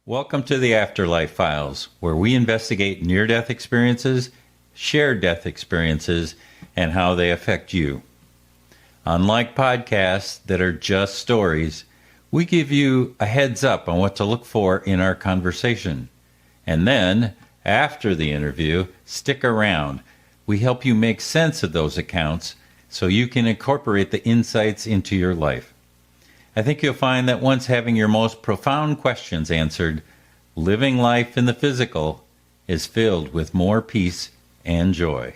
Welcome to the Afterlife Files, where we investigate near-death experiences, shared death experiences, and how they affect you. Unlike podcasts that are just stories, we give you a heads up on what to look for in our conversation. And then, after the interview, stick around. We help you make sense of those accounts so you can incorporate the insights into your life. I think you'll find that once having your most profound questions answered, living life in the physical is filled with more peace and joy.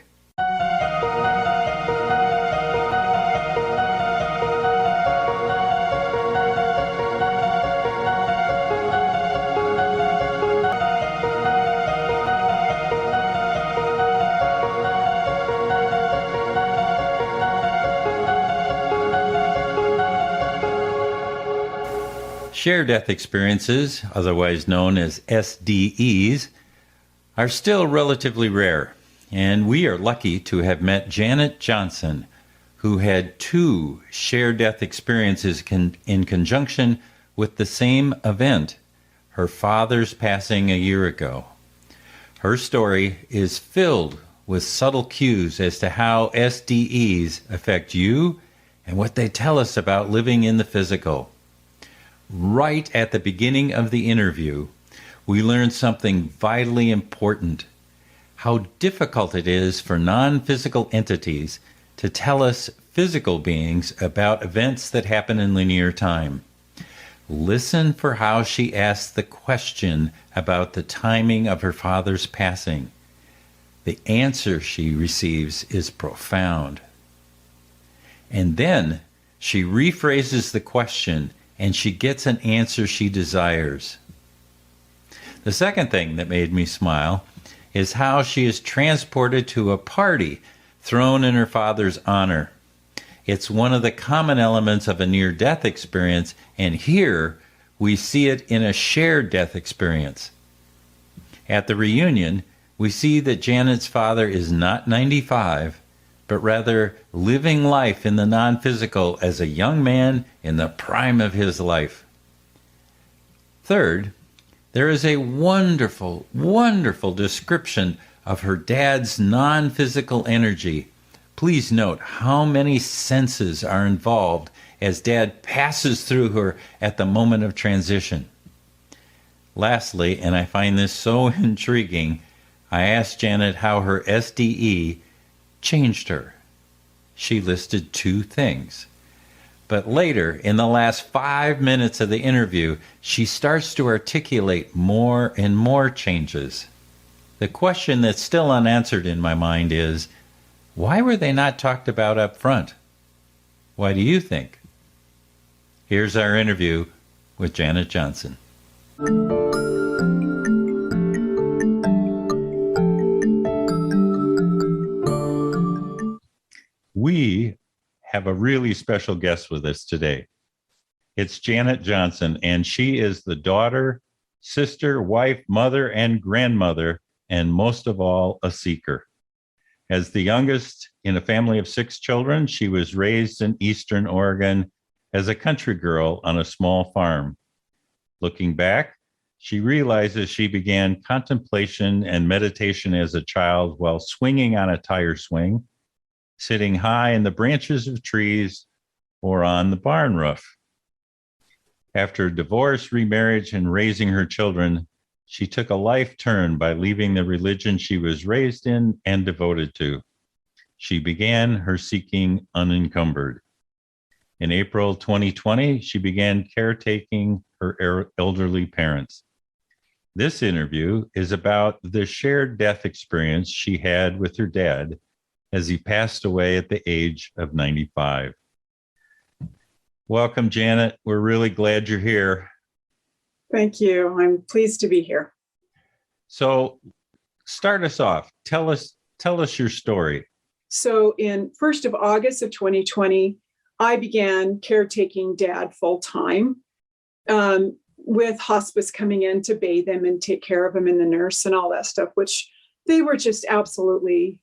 Shared death experiences, otherwise known as SDEs, are still relatively rare, and we are lucky to have met Janet Johnson, who had two shared death experiences in conjunction with the same event, her father's passing a year ago. Her story is filled with subtle cues as to how SDEs affect you and what they tell us about living in the physical. Right at the beginning of the interview, we learned something vitally important: how difficult it is for non-physical entities to tell us physical beings about events that happen in linear time. Listen for how she asks the question about the timing of her father's passing. The answer she receives is profound. And then she rephrases the question, and she gets an answer she desires. The second thing that made me smile is how she is transported to a party thrown in her father's honor. It's one of the common elements of a near-death experience, and here we see it in a shared death experience. At the reunion, we see that Janet's father is not 95, but rather living life in the non-physical as a young man in the prime of his life. Third, there is a wonderful, wonderful description of her dad's non-physical energy. Please note how many senses are involved as Dad passes through her at the moment of transition. Lastly, and I find this so intriguing, I asked Janet how her SDE changed her. She listed two things. But later, in the last 5 minutes of the interview, she starts to articulate more and more changes. The question that's still unanswered in my mind is, why were they not talked about up front? Why do you think? Here's our interview with Janet Johnson. We have a really special guest with us today. It's Janet Johnson, and she is the daughter, sister, wife, mother, and grandmother, and most of all, a seeker. As the youngest in a family of 6 children, she was raised in Eastern Oregon as a country girl on a small farm. Looking back, she realizes she began contemplation and meditation as a child while swinging on a tire swing, sitting high in the branches of trees, or on the barn roof. After divorce, remarriage, and raising her children, she took a life turn by leaving the religion she was raised in and devoted to. She began her seeking unencumbered. In April 2020, she began caretaking her elderly parents. This interview is about the shared death experience she had with her dad as he passed away at the age of 95. Welcome, Janet. We're really glad you're here. Thank you. I'm pleased to be here. So start us off. Tell us your story. So in 1st of August of 2020, I began caretaking Dad full time, with hospice coming in to bathe him and take care of him, and the nurse and all that stuff, which they were just absolutely,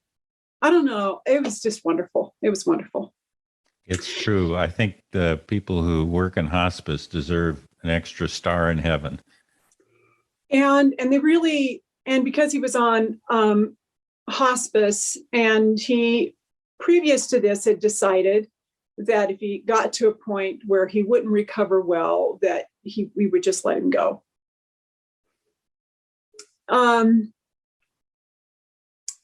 I don't know. It was just wonderful. It was wonderful. It's true. I think the people who work in hospice deserve an extra star in heaven. And they really, and because he was on hospice, and he previous to this had decided that if he got to a point where he wouldn't recover well, that we would just let him go.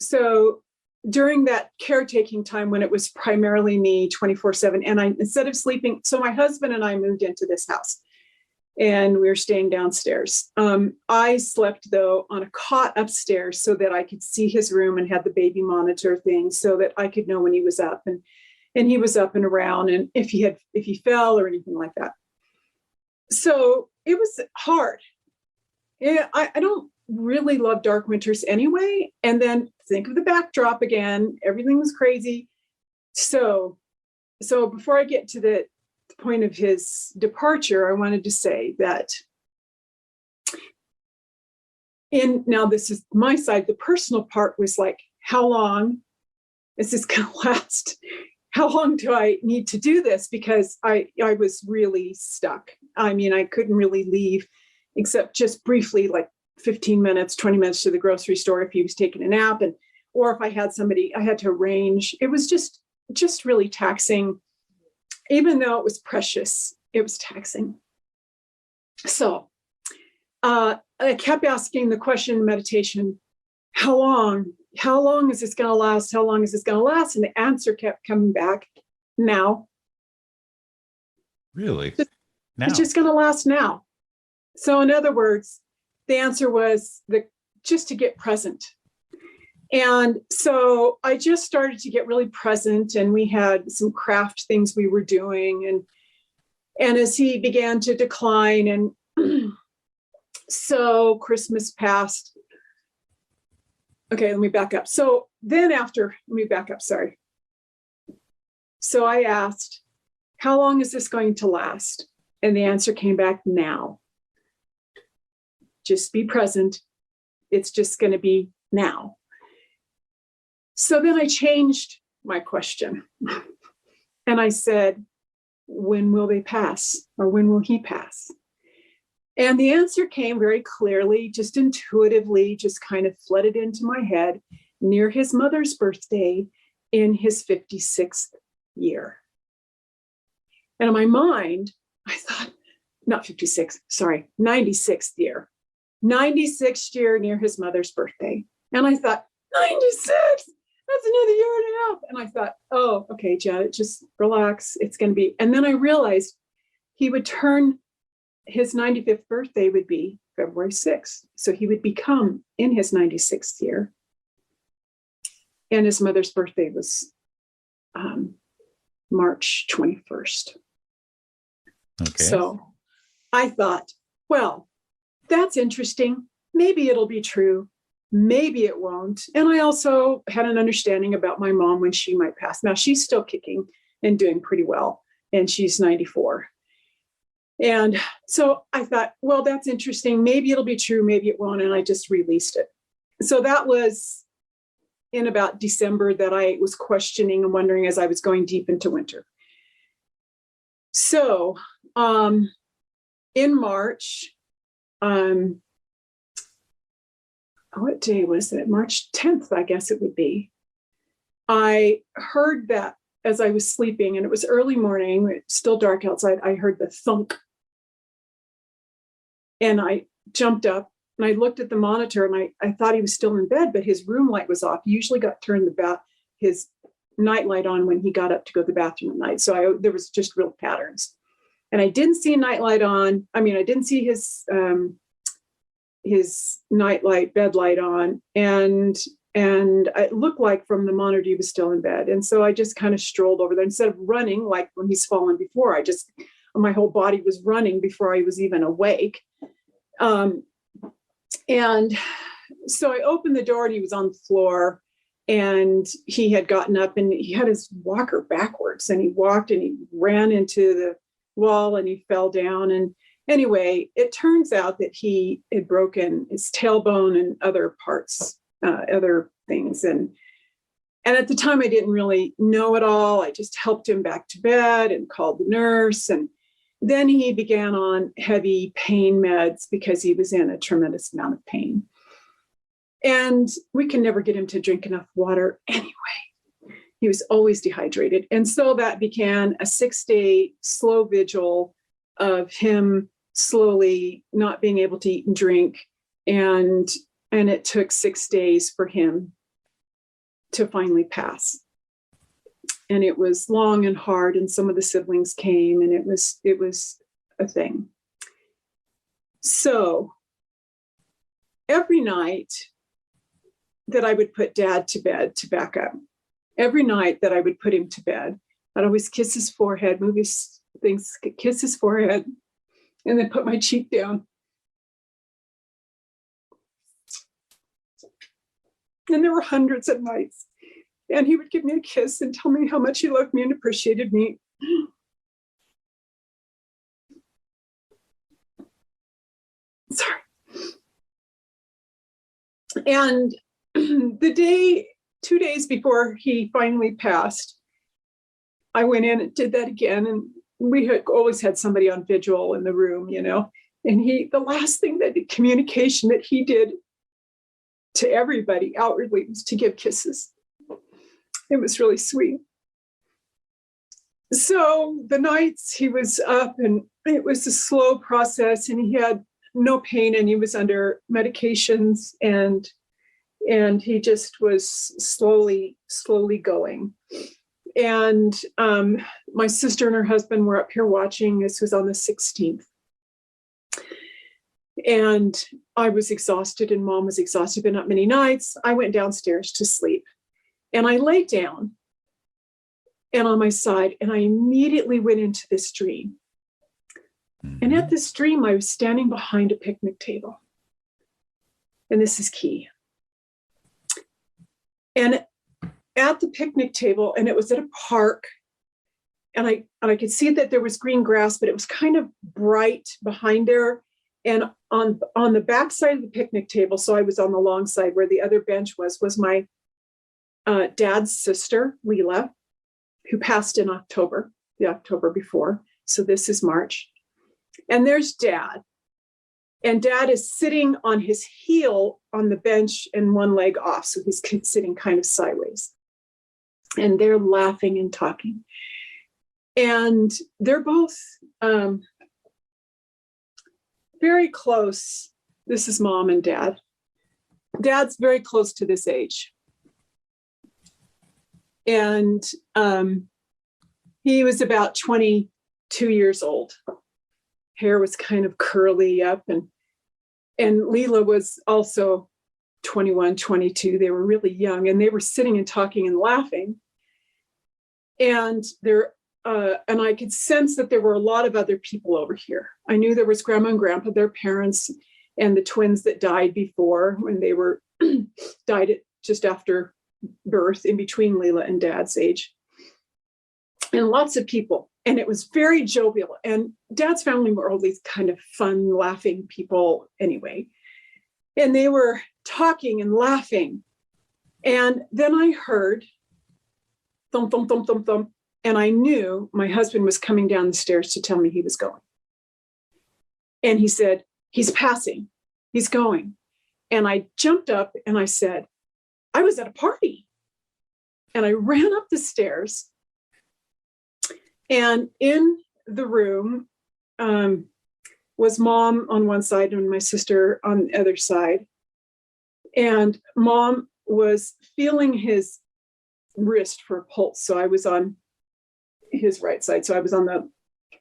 So during that caretaking time, when it was primarily me 24/7, and instead of sleeping, so my husband and I moved into this house and we were staying downstairs. I slept though on a cot upstairs so that I could see his room and had the baby monitor thing so that I could know when he was up, and he was up and around, and if he fell or anything like that. So it was hard. Yeah, I don't really love dark winters anyway. And then think of the backdrop again. Everything was crazy. So before I get to the point of his departure, I wanted to say that now this is my side, the personal part was like, how long is this going to last? How long do I need to do this? Because I was really stuck. I mean, I couldn't really leave except just briefly, like 15 minutes, 20 minutes to the grocery store if he was taking a nap, or if I had somebody I had to arrange. It was just really taxing. Even though it was precious, it was taxing. So I kept asking the question in meditation, how long is this going to last? How long is this going to last? And the answer kept coming back, now. Really? Now. It's just going to last now. So in other words, the answer was just to get present. And so I just started to get really present, and we had some craft things we were doing. And as he began to decline, and so Christmas passed. Okay, let me back up. So then let me back up, sorry. So I asked, how long is this going to last? And the answer came back, now. Just be present. It's just going to be now. So then I changed my question. And I said, when will they pass? Or when will he pass? And the answer came very clearly, just intuitively, just kind of flooded into my head, near his mother's birthday in his 56th year. And in my mind, I thought, not 56, sorry, 96th year. 96th year near his mother's birthday. And I thought, 96, that's another year and a half. And I thought, oh, okay, Janet, just relax. It's going to be. And then I realized he would turn, his 95th birthday would be February 6th. So he would become in his 96th year. And his mother's birthday was March 21st. Okay. So I thought, well, that's interesting. Maybe it'll be true. Maybe it won't. And I also had an understanding about my mom when she might pass. Now she's still kicking and doing pretty well, and she's 94. And so I thought, well, that's interesting. Maybe it'll be true. Maybe it won't. And I just released it. So that was in about December that I was questioning and wondering as I was going deep into winter. So in March, what day was it? March 10th, I guess it would be. I heard that as I was sleeping, and it was early morning, it's still dark outside. I heard the thunk. And I jumped up and I looked at the monitor, and I thought he was still in bed, but his room light was off. He usually got turned his night light on when he got up to go to the bathroom at night. So there was just real patterns. And I didn't see a night light on. I mean, I didn't see his night light, bed light on. And it looked like from the monitor he was still in bed. And so I just kind of strolled over there. Instead of running like when he's fallen before, my whole body was running before I was even awake. And so I opened the door, and he was on the floor, and he had gotten up, and he had his walker backwards, and he walked and he ran into the wall, and he fell down. And anyway, it turns out that he had broken his tailbone and other parts, other things. And at the time I didn't really know it all. I just helped him back to bed and called the nurse. And Then he began on heavy pain meds because he was in a tremendous amount of pain. And we can never get him to drink enough water anyway. He was always dehydrated. And so that began a 6-day slow vigil of him slowly not being able to eat and drink. And it took 6 days for him to finally pass. And it was long and hard, and some of the siblings came, and it was a thing. So every night that I would put Dad to bed, to back up, every night that I would put him to bed, I'd always kiss his forehead, move his things, kiss his forehead, and then put my cheek down. And there were hundreds of nights. And he would give me a kiss and tell me how much he loved me and appreciated me. Sorry. And 2 days before he finally passed, I went in and did that again. And we had always had somebody on vigil in the room, you know. And the last thing that the communication that he did to everybody outwardly was to give kisses. It was really sweet. So the nights he was up, and it was a slow process, and he had no pain, and he was under medications, and he just was slowly going. And my sister and her husband were up here watching. This was on the 16th. And I was exhausted, and Mom was exhausted, been up many nights. I went downstairs to sleep. And I lay down and on my side, and I immediately went into this dream. And at this dream, I was standing behind a picnic table. And this is key. And at the picnic table, and it was at a park, and I could see that there was green grass, but it was kind of bright behind there. And on the back side of the picnic table, so I was on the long side where the other bench was my Dad's sister, Leela, who passed in October, the October before. So this is March. And there's Dad. And Dad is sitting on his heel on the bench and one leg off. So he's sitting kind of sideways. And they're laughing and talking. And they're both very close. This is Mom and Dad. Dad's very close to this age. And he was about 22 years old. Hair was kind of curly up, and Leela was also 21, 22. They were really young, and they were sitting and talking and laughing. And I could sense that there were a lot of other people over here. I knew there was Grandma and Grandpa, their parents, and the twins that died before when they were died just after birth, in between Leela and Dad's age, and lots of people. And it was very jovial. And Dad's family were all these kind of fun, laughing people anyway. And they were talking and laughing. And then I heard thump, thump, thump, thump, thump. And I knew my husband was coming down the stairs to tell me he was going. And he said, he's passing, he's going. And I jumped up and I said, I was at a party. And I ran up the stairs. And in the room was Mom on one side and my sister on the other side. And Mom was feeling his wrist for a pulse. So I was on his right side. So I was on the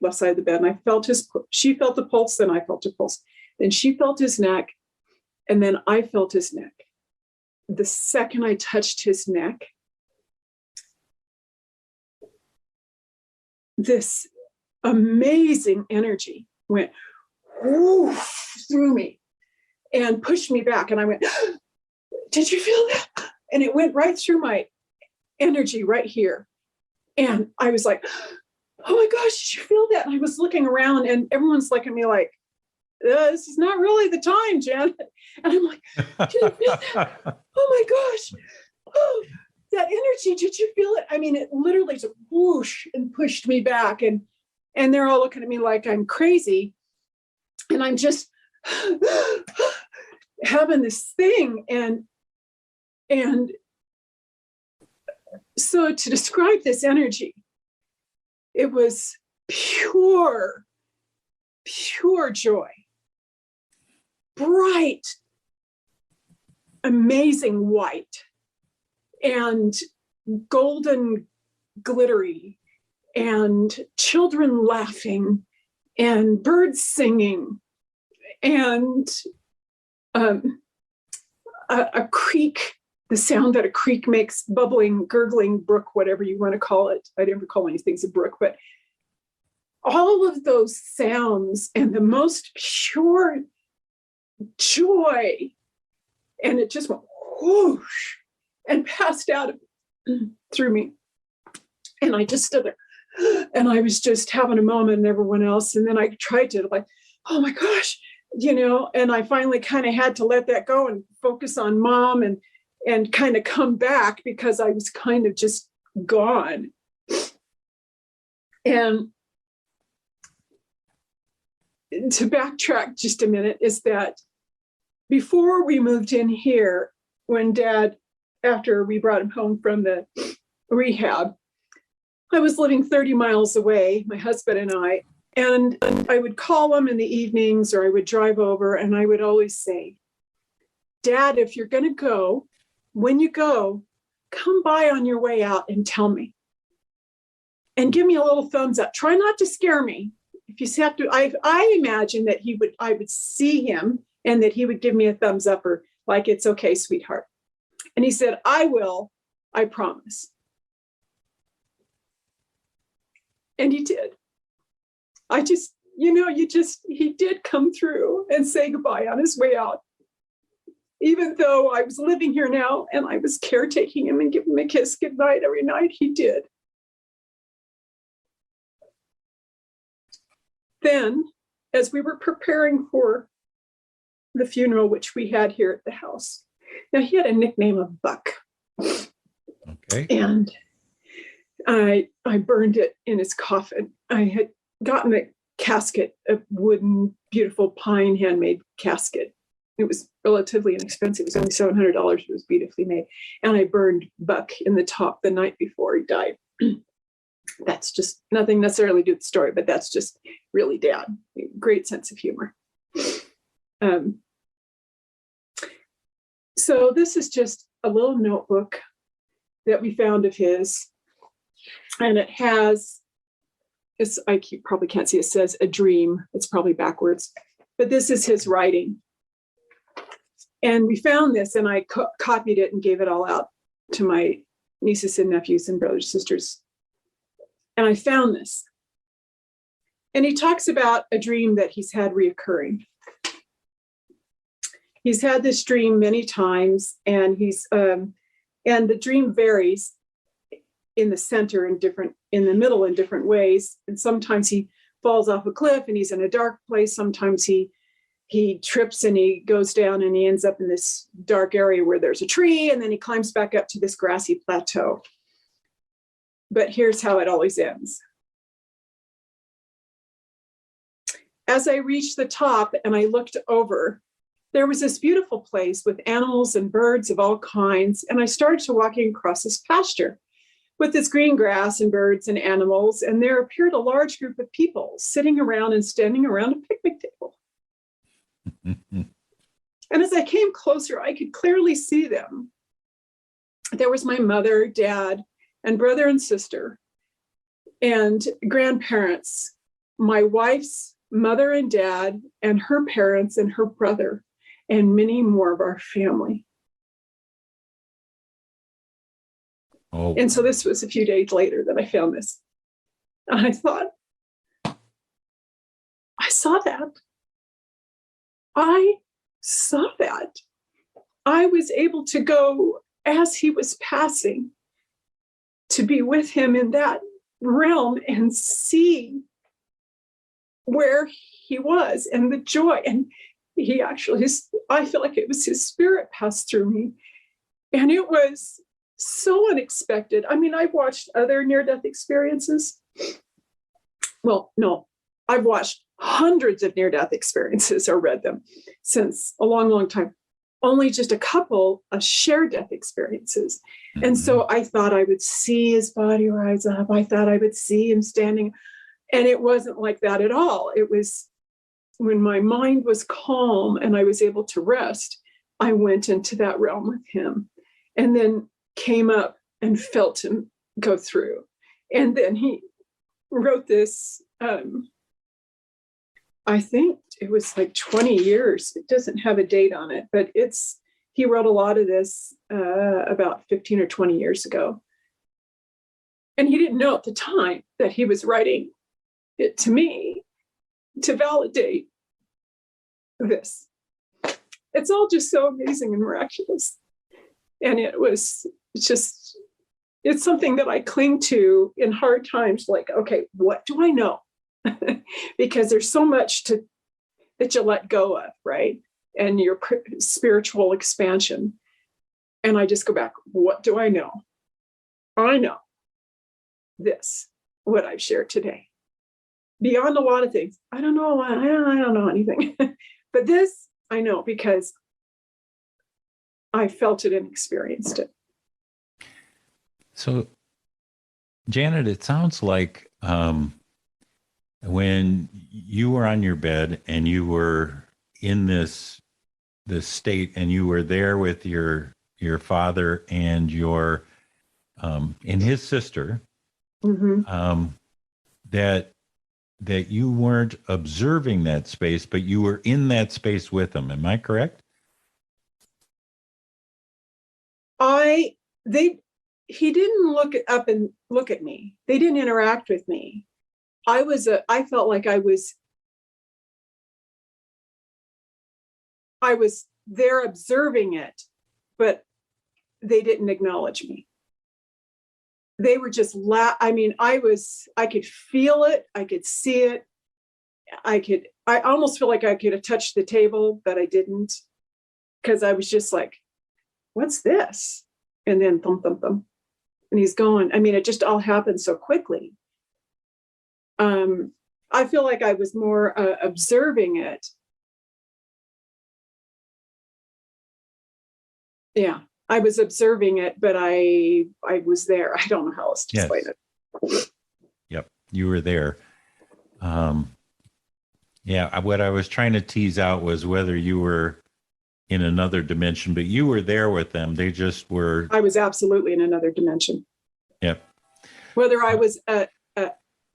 left side of the bed, and I felt she felt the pulse, then I felt a pulse. Then she felt his neck, and then I felt his neck. The second I touched his neck, this amazing energy went through me and pushed me back. And I went, did you feel that? And it went right through my energy right here. And I was like, oh my gosh, did you feel that? And I was looking around, and everyone's looking at me like, this is not really the time, Janet. And I'm like, did you feel that? Oh my gosh. Oh, that energy, did you feel it? I mean, it literally just whoosh and pushed me back. And And they're all looking at me like I'm crazy. And I'm just having this thing. And so to describe this energy, it was pure joy, bright, amazing white, and golden glittery, and children laughing, and birds singing, and a creek, the sound that a creek makes, bubbling, gurgling brook, whatever you want to call it. I never call any things a brook, but all of those sounds and the most pure joy. And it just went whoosh and passed out through me. And I just stood there and I was just having a moment and everyone else. And then I tried to like, oh my gosh, and I finally kind of had to let that go and focus on mom and kind of come back because I was kind of just gone. And to backtrack just a minute is that before we moved in here, when Dad, after we brought him home from the rehab, I was living 30 miles away, my husband and I would call him in the evenings or I would drive over and I would always say, Dad, if you're going to go, when you go, come by on your way out and tell me. And give me a little thumbs up. Try not to scare me. If you have to, I imagine that I would see him and that he would give me a thumbs up or like, it's okay, sweetheart. And he said, I will, I promise. And he did. He did come through and say goodbye on his way out. Even though I was living here now and I was caretaking him and giving him a kiss goodnight every night, he did. Then, as we were preparing for the funeral, which we had here at the house, now he had a nickname of Buck. Okay. And I burned it in his coffin. I had gotten a casket, a wooden, beautiful pine handmade casket. It was relatively inexpensive. It was only $700. It was beautifully made. And I burned Buck in the top the night before he died. That's just nothing necessarily to do with the story, but that's just really Dad. Great sense of humor. So this is just a little notebook that we found of his. And it has, probably can't see, it says a dream. It's probably backwards, but this is his writing. And we found this and I copied it and gave it all out to my nieces and nephews and brothers and sisters. And I found this. And he talks about a dream that he's had reoccurring. He's had this dream many times and and the dream varies in the center in the middle in different ways. And sometimes he falls off a cliff and he's in a dark place. Sometimes he trips and he goes down and he ends up in this dark area where there's a tree, and then he climbs back up to this grassy plateau. But here's how it always ends. As I reached the top and I looked over, there was this beautiful place with animals and birds of all kinds. And I started to walking across this pasture with this green grass and birds and animals. And there appeared a large group of people sitting around and standing around a picnic table. And as I came closer, I could clearly see them. There was my mother, dad, and brother and sister, and grandparents, my wife's mother and dad, and her parents and her brother, and many more of our family. Oh. And so this was a few days later that I found this. And I thought, I saw that. I saw that. I was able to go as he was passing to be with him in that realm and see where he was and the joy. And he actually, I feel like it was his spirit passed through me. And it was so unexpected. I mean, I've watched other near-death experiences, well, no, I've watched hundreds of near-death experiences or read them since a long, long time. Only just a couple of shared death experiences. Mm-hmm. And so I thought I would see his body rise up. I thought I would see him standing. And it wasn't like that at all. It was when my mind was calm and I was able to rest, I went into that realm with him and then came up and felt him go through. And then he wrote this, I think it was like 20 years. It doesn't have a date on it, but he wrote a lot of this about 15 or 20 years ago. And he didn't know at the time that he was writing it to me to validate this. It's all just so amazing and miraculous. And it's something that I cling to in hard times, like, okay, what do I know? Because there's so much that you let go of, right? And your spiritual expansion. And I just go back, what do I know? I know this, what I've shared today. Beyond a lot of things, I don't know. I don't know anything. But this, I know because I felt it and experienced it. So, Janet, it sounds like when you were on your bed and you were in this state and you were there with your father and and his sister, mm-hmm. that you weren't observing that space, but you were in that space with them. Am I correct? He didn't look up and look at me. They didn't interact with me. I felt like I was there observing it, but they didn't acknowledge me. They were just I could feel it. I could see it. I almost feel like I could have touched the table, but I didn't, because I was just like, what's this? And then thump, thump, thump. And he's going. It just all happened so quickly. I feel like I was more observing it. Yeah, I was observing it, but I was there. I don't know how else to explain it. Yep, you were there. Yeah, what I was trying to tease out was whether you were in another dimension, but you were there with them. They just were. I was absolutely in another dimension. Yep. Whether I was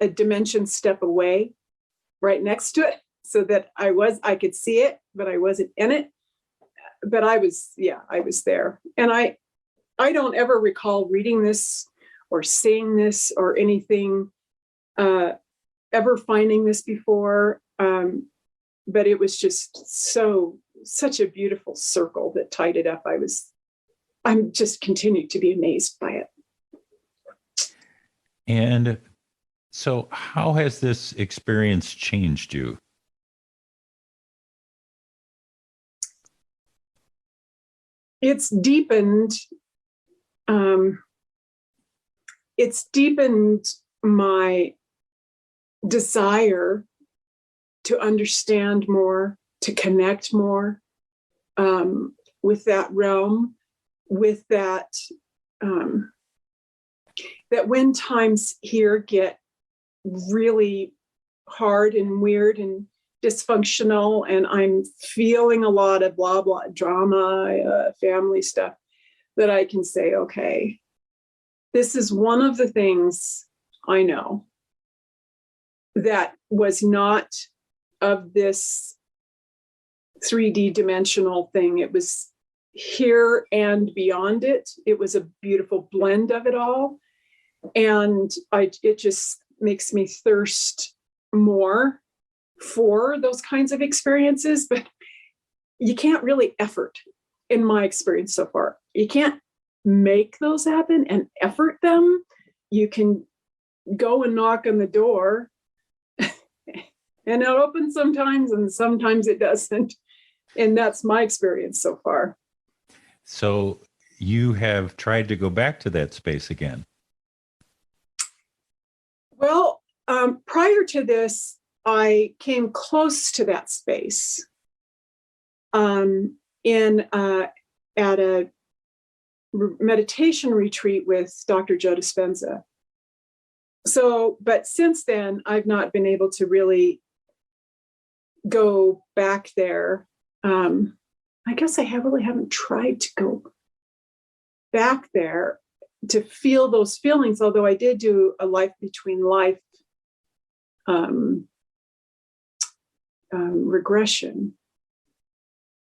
a dimension step away, right next to it, so that I could see it, but I wasn't in it. But I was there. And I don't ever recall reading this or seeing this or anything, ever finding this before. But it was just such a beautiful circle that tied it up. I'm just continued to be amazed by it. And so how has this experience changed you? It's deepened. It's deepened my desire to understand more, to connect more with that realm, with that when times here get really hard and weird and dysfunctional, and I'm feeling a lot of blah, blah, drama, family stuff, that I can say, okay, this is one of the things I know that was not of this 3D dimensional thing. It was here and beyond it. It was a beautiful blend of it all. And it just makes me thirst more for those kinds of experiences, but you can't really effort, in my experience so far. You can't make those happen and effort them. You can go and knock on the door and it opens sometimes and sometimes it doesn't. And that's my experience so far. So you have tried to go back to that space again? Well, prior to this, I came close to that space at a meditation retreat with Dr. Joe Dispenza. So, but since then, I've not been able to really go back there. I guess I really haven't tried to go back there to feel those feelings, although I did do a life between life regression.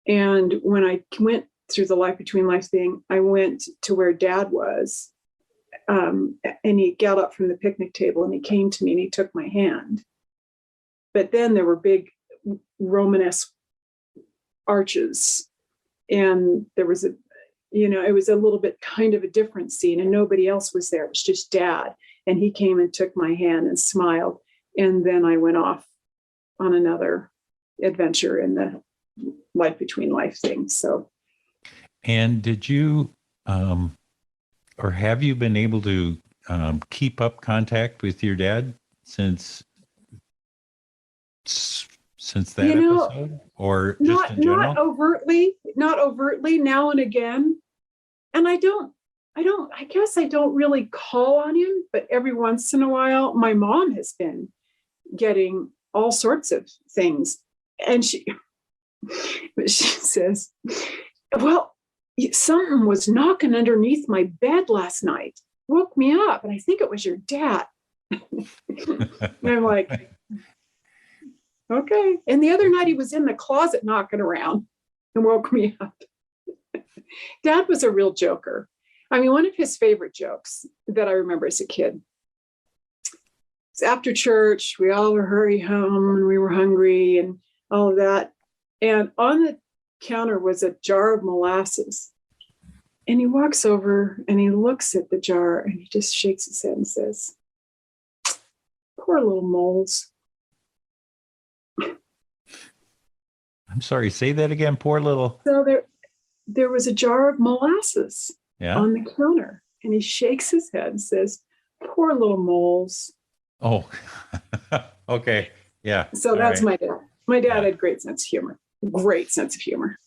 And when I went through the life between life thing, I went to where Dad was, and he got up from the picnic table and he came to me and he took my hand. But then there were big Romanesque arches, and there was it was a little bit kind of a different scene, and nobody else was there. It was just Dad, and he came and took my hand and smiled. And then I went off on another adventure in the life between life thing. So, and did you, or have you been able to keep up contact with your dad since that episode, or just in general? Not overtly, now and again. And I guess I don't really call on him, but every once in a while, my mom has been getting all sorts of things. And she says, well, something was knocking underneath my bed last night, woke me up, and I think it was your dad. And I'm like, okay. And the other night he was in the closet knocking around and woke me up. Dad was a real joker. I mean, one of his favorite jokes that I remember as a kid, it's after church, we all were hurry home and we were hungry and all of that. And on the counter was a jar of molasses. And he walks over and he looks at the jar and he just shakes his head and says, poor little moles. I'm sorry, say that again, poor little. So there was a jar of molasses on the counter, and he shakes his head and says, poor little moles. Oh, okay. Yeah. So that's right. My dad. My dad had great sense of humor. Great sense of humor.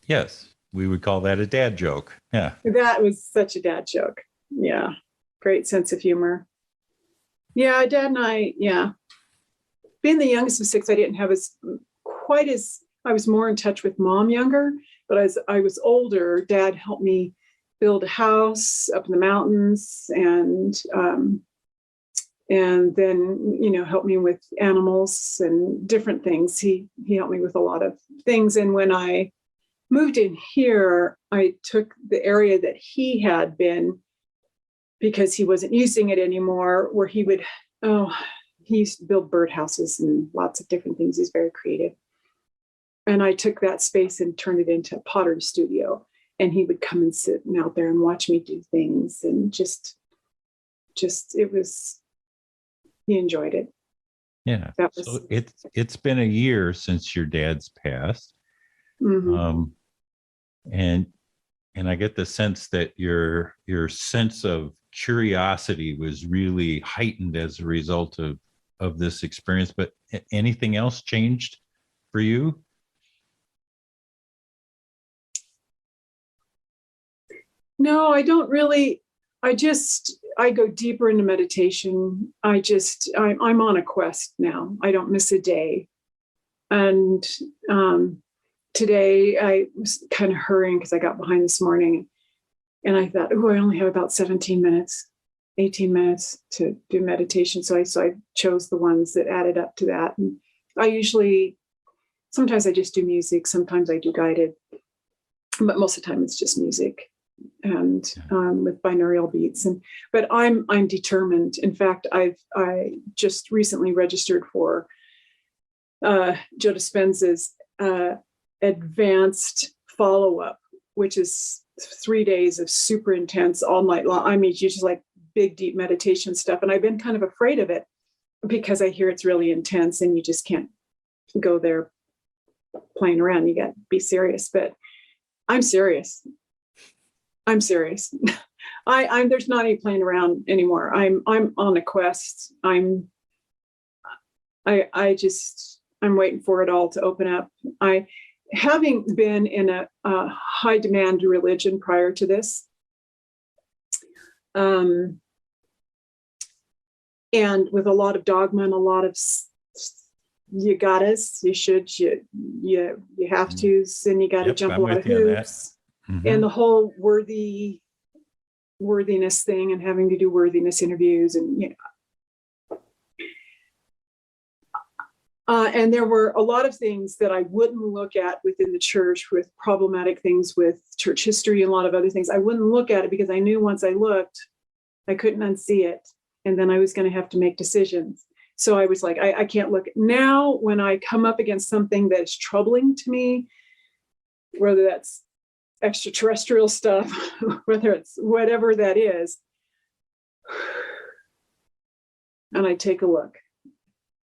Yes, we would call that a dad joke. Yeah. That was such a dad joke. Yeah. Great sense of humor. Yeah, Dad and I, being the youngest of six, I didn't have I was more in touch with Mom younger, but as I was older, Dad helped me build a house up in the mountains, and then, helped me with animals and different things. He helped me with a lot of things. And when I moved in here, I took the area that he had been, because he wasn't using it anymore, where he used to build birdhouses and lots of different things. He's very creative. And I took that space and turned it into a pottery studio. And he would come and sit out there and watch me do things. And he enjoyed it. Yeah. So it's been a year since your dad's passed. Mm-hmm. And I get the sense that your sense of curiosity was really heightened as a result of this experience. But anything else changed for you? No, I don't really. I go deeper into meditation. I'm on a quest now. I don't miss a day. And today I was kind of hurrying because I got behind this morning, and I thought, I only have about 18 minutes to do meditation. So I chose the ones that added up to that. And sometimes I just do music. Sometimes I do guided, but most of the time it's just music. And with binaural beats, but I'm determined. In fact, I just recently registered for Joe Dispenza's advanced follow-up, which is 3 days of super intense, all night long. I mean, it's just like big, deep meditation stuff. And I've been kind of afraid of it because I hear it's really intense, and you just can't go there playing around. You got to be serious. But I'm serious. I'm there's not any playing around anymore. I'm on a quest. I'm waiting for it all to open up. Having been in a high demand religion prior to this, and with a lot of dogma and a lot of you gotta's, you should, you have to's, and you got to jump a lot of hoops, and the whole worthiness thing, and having to do worthiness interviews, and and there were a lot of things that I wouldn't look at within the church, with problematic things with church history and a lot of other things. I wouldn't look at it because I knew once I looked, I couldn't unsee it. And then I was going to have to make decisions. So I was like, I can't look. Now, when I come up against something that's troubling to me, whether that's extraterrestrial stuff, whether it's whatever that is, and I take a look,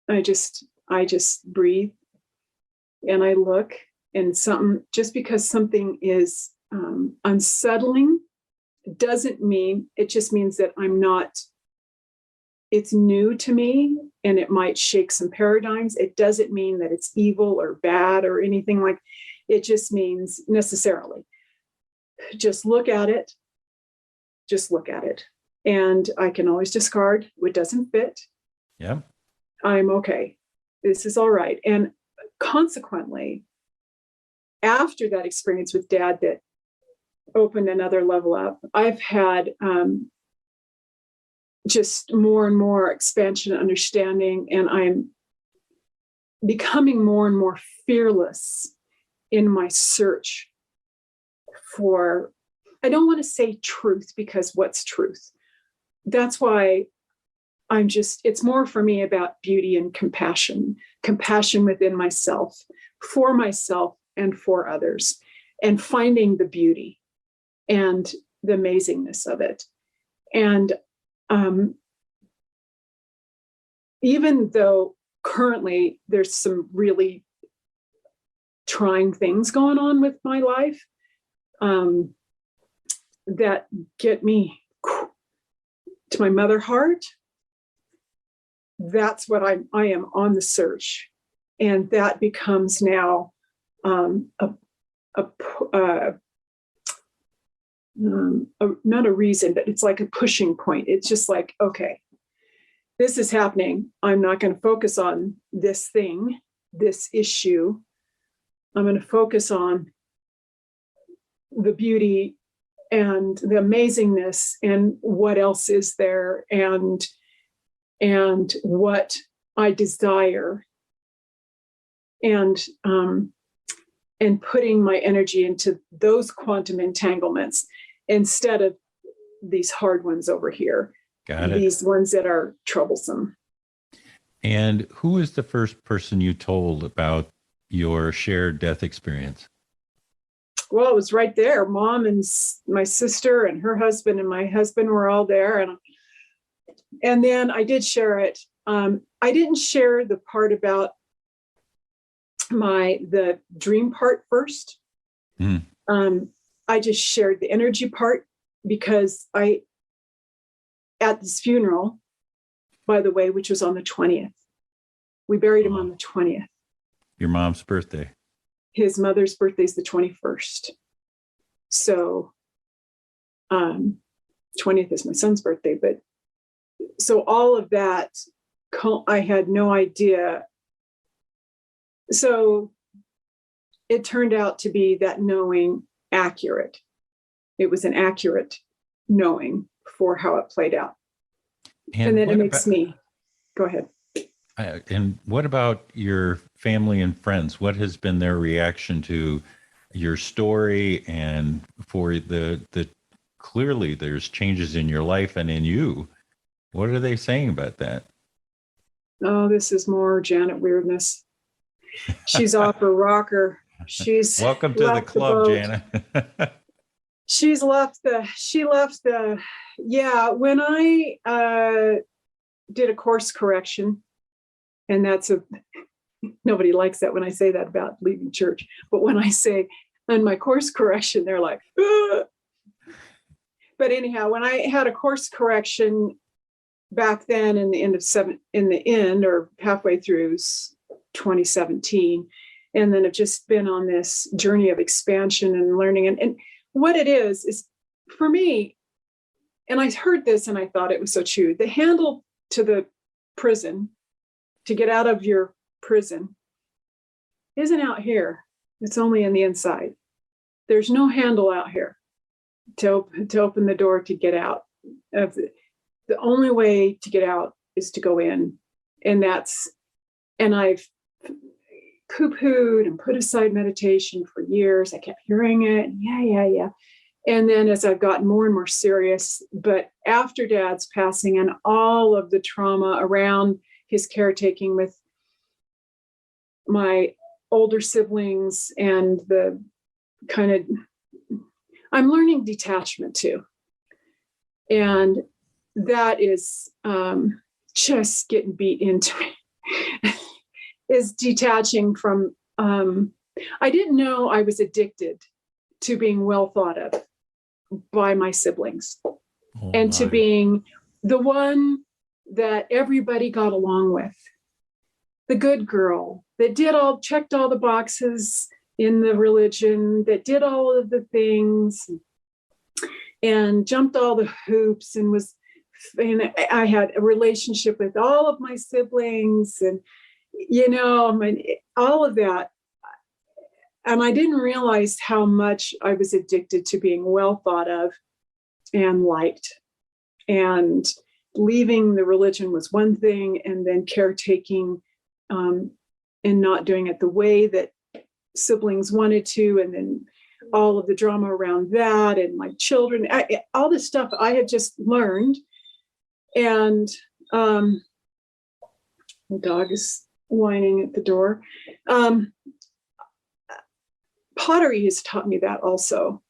I just breathe and I look, and just because something is unsettling doesn't mean, it just means that it's new to me, and it might shake some paradigms. It doesn't mean that it's evil or bad or anything like. It just means necessarily, just look at it, and I can always discard what doesn't fit. Yeah, I'm okay. This is all right. And consequently, after that experience with Dad that opened another level up, I've had just more and more expansion and understanding, and I'm becoming more and more fearless in my search for, I don't want to say truth, because what's truth? That's why it's more for me about beauty and compassion within myself, for myself and for others, and finding the beauty and the amazingness of it. And even though currently there's some really trying things going on with my life that get me to my mother heart, that's what I am on the search. And that becomes now not a reason, but it's like a pushing point. It's just like, okay, this is happening. I'm not going to focus on this thing, this issue. I'm going to focus on the beauty and the amazingness, and what else is there, and what I desire, and putting my energy into those quantum entanglements instead of these hard ones over here. Got it. These ones that are troublesome. And who was the first person you told about your shared death experience? Well, it was right there. Mom and my sister and her husband and my husband were all there. And then I did share it. I didn't share the part about the dream part first. I just shared the energy part, because at this funeral, by the way, which was on the 20th, we buried him on the 20th. Your mom's birthday. His mother's birthday is the 21st. So 20th is my son's birthday. But so all of that, I had no idea. So it turned out to be that knowing accurate. It was an accurate knowing for how it played out. And then it makes me, go ahead. And what about your family and friends? What has been their reaction to your story, and for the clearly there's changes in your life and in you? What are they saying about that? Oh, this is more Janet weirdness. She's off her rocker. She's welcome to the club, Janet. She left the, yeah, when I did a course correction, and nobody likes that when I say that about leaving church, but when I say on my course correction, they're like, ugh. but anyhow, when I had a course correction back then in the end or halfway through 2017, and then I've just been on this journey of expansion and learning. And what it is for me, and I heard this and I thought it was so true. The handle to the prison, to get out of your prison, isn't out here. It's only in the inside. There's no handle out here to open the door to get out. The only way to get out is to go in. And I've poo-pooed and put aside meditation for years. I kept hearing it. Yeah. And then as I've gotten more and more serious, but after Dad's passing and all of the trauma around his caretaking with my older siblings and the kind of, I'm learning detachment too. And that is just getting beat into me, is detaching from, I didn't know I was addicted to being well thought of by my siblings, and to being the one that everybody got along with, the good girl that checked all the boxes in the religion, that did all of the things and jumped all the hoops and I had a relationship with all of my siblings and, all of that. And I didn't realize how much I was addicted to being well thought of and liked. And leaving the religion was one thing, and then caretaking and not doing it the way that siblings wanted to, and then all of the drama around that, and my children, all this stuff I had just learned. And the dog is whining at the door. Pottery has taught me that also.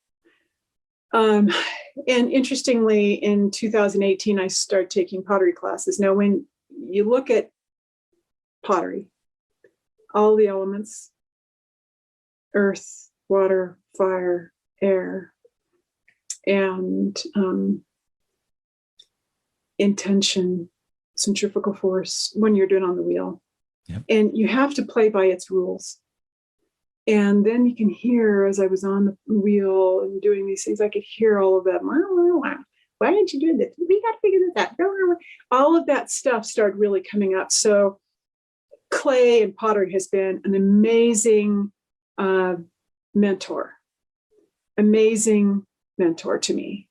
And interestingly, in 2018, I started taking pottery classes. Now, when you look at pottery, all the elements, earth, water, fire, air, and intention, centrifugal force, when you're doing on the wheel. Yep. And you have to play by its rules. And then you can hear, as I was on the wheel and doing these things, I could hear all of that. Why aren't you doing this? We got to figure this out. All of that stuff started really coming up. So clay and pottery has been an amazing mentor to me,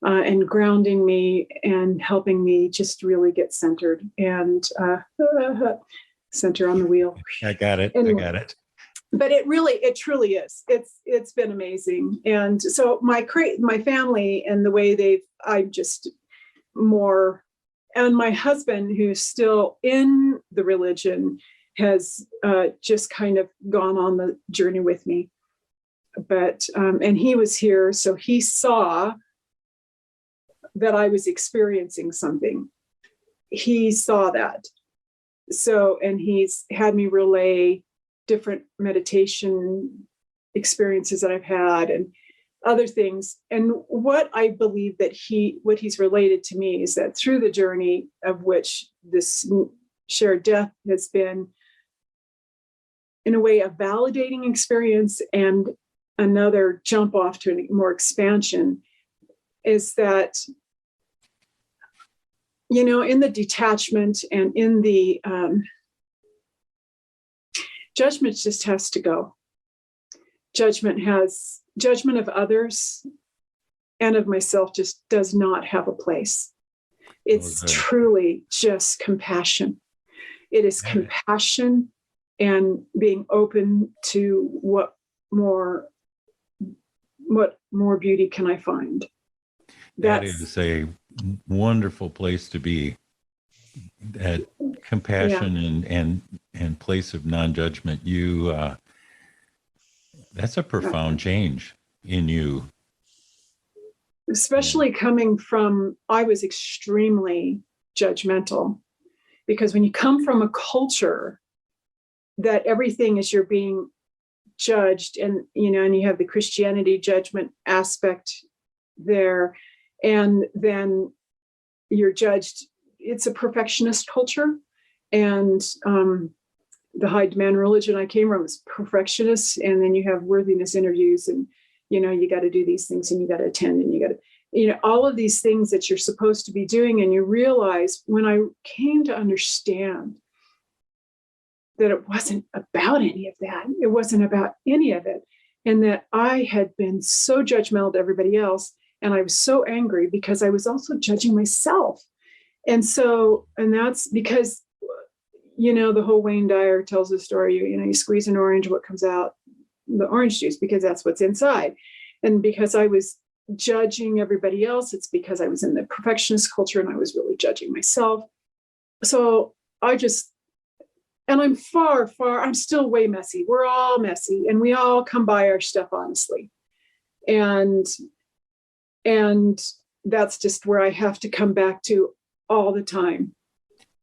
and grounding me and helping me just really get centered and center on the wheel. I got it. Anyway. I got it. But it truly is. It's been amazing. And so my family and the way I'm just more, and my husband, who's still in the religion, has just kind of gone on the journey with me. But, and he was here, so he saw that I was experiencing something. He saw that. So, and he's had me relay different meditation experiences that I've had and other things. And what I believe that what he's related to me is that through the journey of which this shared death has been, in a way, a validating experience and another jump off to more expansion, is that, in the detachment and in the judgment just has to go. Judgment of others and of myself just does not have a place. It's truly just compassion. It is compassion and being open to what more beauty can I find. That is a wonderful place to be. That compassion and place of non-judgment. That's a profound change in you. Especially coming from, I was extremely judgmental, because when you come from a culture that everything is you're being judged, and you have the Christianity judgment aspect there, And then you're judged. It's a perfectionist culture. And the high demand religion I came from was perfectionists. And then you have worthiness interviews, and, you got to do these things, and you got to attend, and you got to, all of these things that you're supposed to be doing. And you realize, when I came to understand that it wasn't about any of that, it wasn't about any of it. And that I had been so judgmental to everybody else. And I was so angry because I was also judging myself. And that's because, the whole Wayne Dyer tells the story, you squeeze an orange, what comes out? The orange juice, because that's what's inside. And because I was judging everybody else, it's because I was in the perfectionist culture and I was really judging myself. So and I'm I'm still way messy. We're all messy, and we all come by our stuff honestly. And that's just where I have to come back to all the time.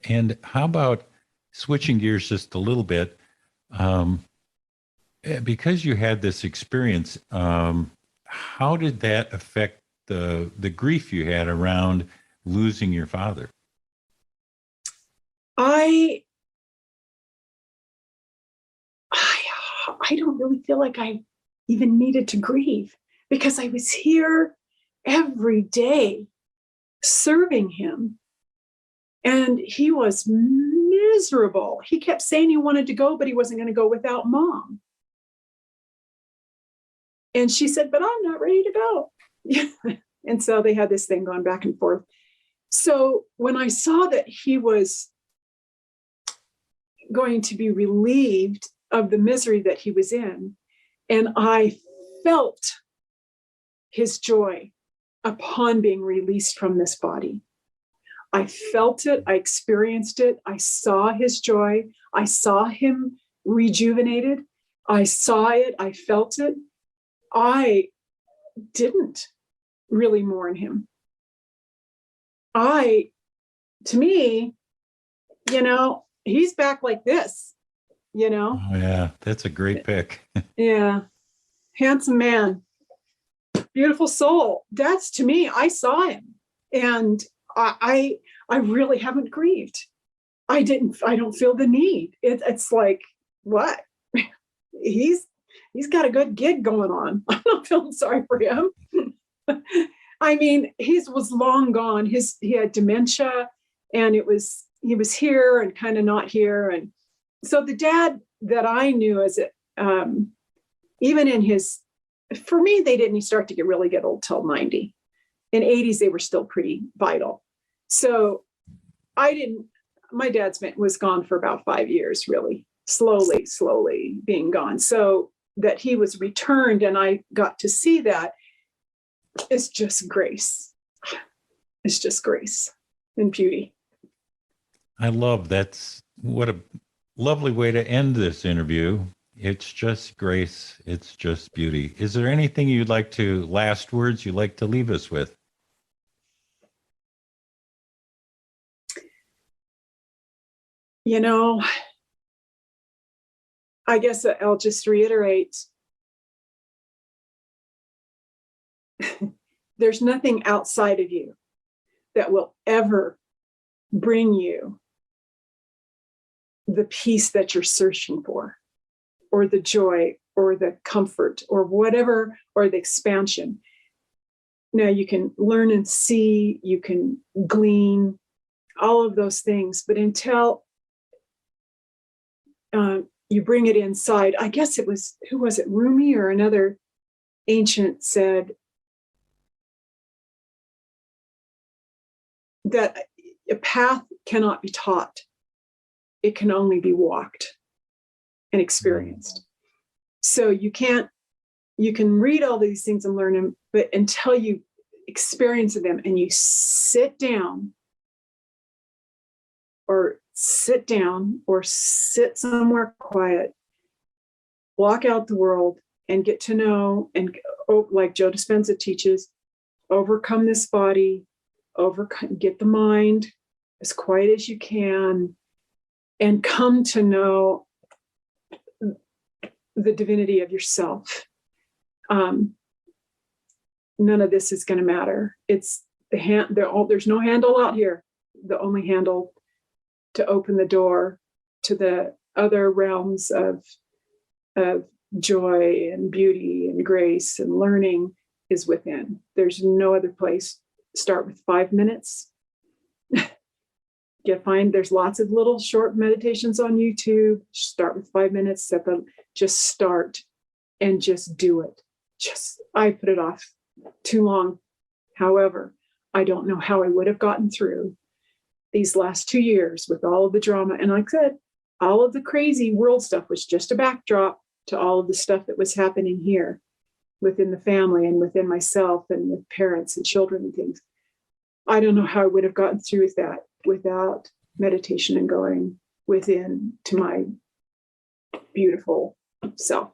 And how about switching gears just a little bit? Because you had this experience, how did that affect the grief you had around losing your father? I don't really feel like I even needed to grieve, because I was here every day serving him, and he was miserable. He kept saying he wanted to go, but he wasn't going to go without Mom. And she said, but I'm not ready to go. And so they had this thing going back and forth. So when I saw that he was going to be relieved of the misery that he was in, and I felt his joy upon being released from this body. I felt it, I experienced it, I saw his joy, I saw him rejuvenated, I saw it, I felt it. I didn't really mourn him. To me, he's back like this, Oh, yeah, that's a great pick. Yeah. Handsome man, beautiful soul. That's, to me, I saw him, and I really haven't grieved. I don't feel the need. It's like, what? He's got a good gig going on. I'm not feeling sorry for him. I mean, he was long gone. He had dementia, and he was here and kind of not here. And so the dad that I knew even in for me, they didn't start to really get old till 90. In 80s, they were still pretty vital. So my dad was gone for about 5 years, really, slowly being gone. So that he was returned and I got to see that, it's just grace. It's just grace and beauty. I love that's what a lovely way to end this interview. It's just grace. It's just beauty. Is there anything last words you'd like to leave us with? I guess I'll just reiterate, there's nothing outside of you that will ever bring you the peace that you're searching for, or the joy, or the comfort, or whatever, or the expansion. Now, you can learn and see, you can glean, all of those things, but until you bring it inside, I guess it was, who was it, Rumi or another ancient said that a path cannot be taught. It can only be walked and experienced. So you can read all these things and learn them, but until you experience them and you sit down or sit somewhere quiet, walk out the world and get to know, and like Joe Dispenza teaches, overcome this body, get the mind as quiet as you can, and come to know the divinity of yourself. none of this is going to matter. It's there's no handle out here. The only handle to open the door to the other realms of joy and beauty and grace and learning is within. There's no other place. Start with 5 minutes. There's lots of little short meditations on YouTube. Start with 5 minutes. Just start and just do it. I put it off too long. However, I don't know how I would have gotten through these last 2 years with all of the drama. And like I said, all of the crazy world stuff was just a backdrop to all of the stuff that was happening here within the family and within myself and with parents and children and things. I don't know how I would have gotten through that without meditation and going within to my beautiful self.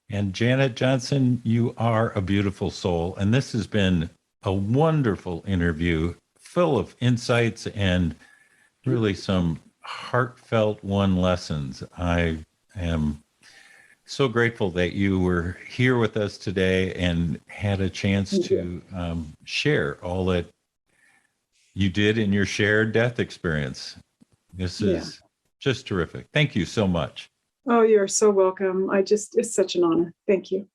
And Janet Johnson, you are a beautiful soul. And this has been a wonderful interview full of insights and really some heartfelt lessons. I am so grateful that you were here with us today and had a chance to share all that you did in your shared death experience. This is just terrific. Thank you so much. Oh, you're so welcome. It's such an honor. Thank you.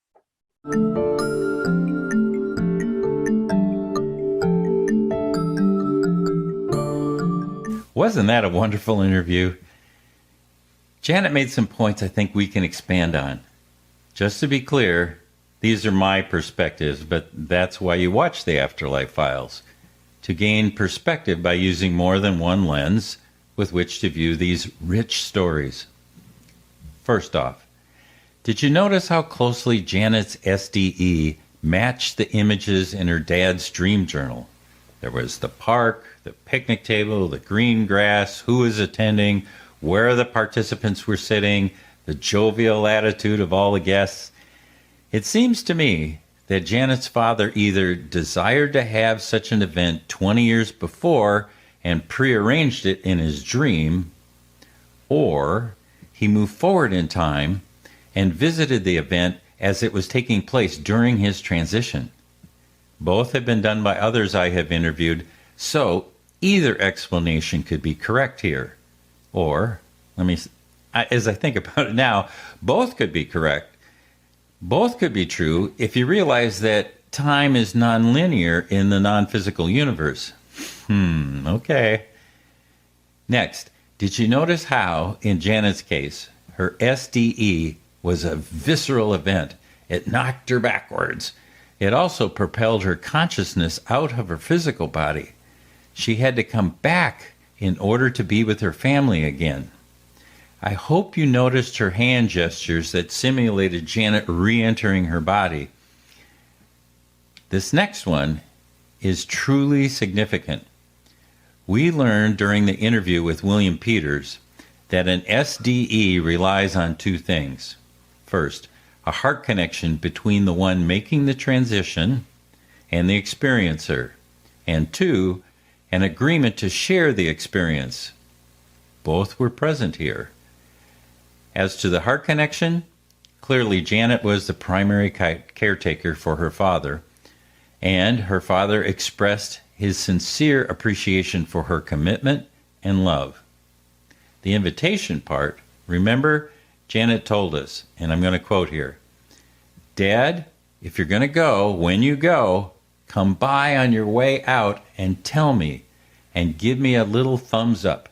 Wasn't that a wonderful interview? Janet made some points I think we can expand on. Just to be clear, these are my perspectives, but that's why you watch the Afterlife Files, to gain perspective by using more than one lens with which to view these rich stories. First off, did you notice how closely Janet's SDE matched the images in her dad's dream journal? There was the park, the picnic table, the green grass, who was attending, where the participants were sitting, the jovial attitude of all the guests. It seems to me that Janet's father either desired to have such an event 20 years before and prearranged it in his dream, or he moved forward in time and visited the event as it was taking place during his transition. Both have been done by others I have interviewed, so either explanation could be correct here. Or, as I think about it now, both could be correct. Both could be true if you realize that time is nonlinear in the non-physical universe. Okay. Next, did you notice how, in Janet's case, her SDE was a visceral event? It knocked her backwards. It also propelled her consciousness out of her physical body. She had to come back in order to be with her family again. I hope you noticed her hand gestures that simulated Janet re-entering her body. This next one is truly significant. We learned during the interview with William Peters that an SDE relies on two things. First, a heart connection between the one making the transition and the experiencer. And two, an agreement to share the experience. Both were present here. As to the heart connection, clearly Janet was the primary caretaker for her father, and her father expressed his sincere appreciation for her commitment and love. The invitation part, remember, Janet told us, and I'm going to quote here, "Dad, if you're going to go, when you go, come by on your way out and tell me, and give me a little thumbs up."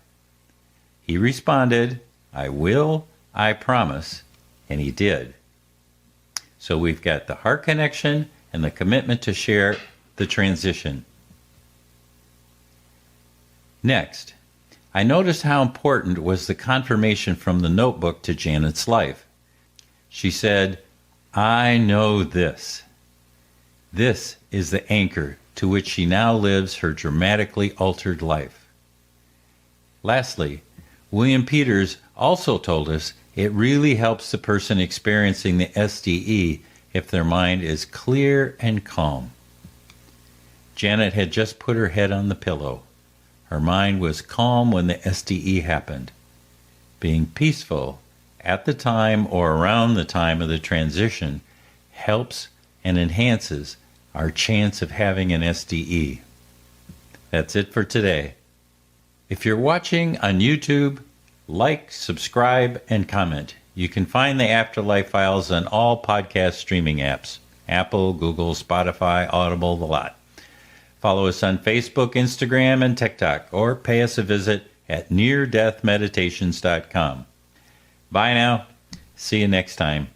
He responded, "I will, I promise," and he did. So we've got the heart connection and the commitment to share the transition. Next, I noticed how important was the confirmation from the notebook to Janet's life. She said, "I know this." This is the anchor to which she now lives her dramatically altered life. Lastly, William Peters also told us it really helps the person experiencing the SDE if their mind is clear and calm. Janet had just put her head on the pillow. Her mind was calm when the SDE happened. Being peaceful at the time or around the time of the transition helps and enhances our chance of having an SDE. That's it for today. If you're watching on YouTube, like, subscribe, and comment. You can find the Afterlife Files on all podcast streaming apps: Apple, Google, Spotify, Audible, the lot. Follow us on Facebook, Instagram, and TikTok, or pay us a visit at neardeathmeditations.com. Bye now. See you next time.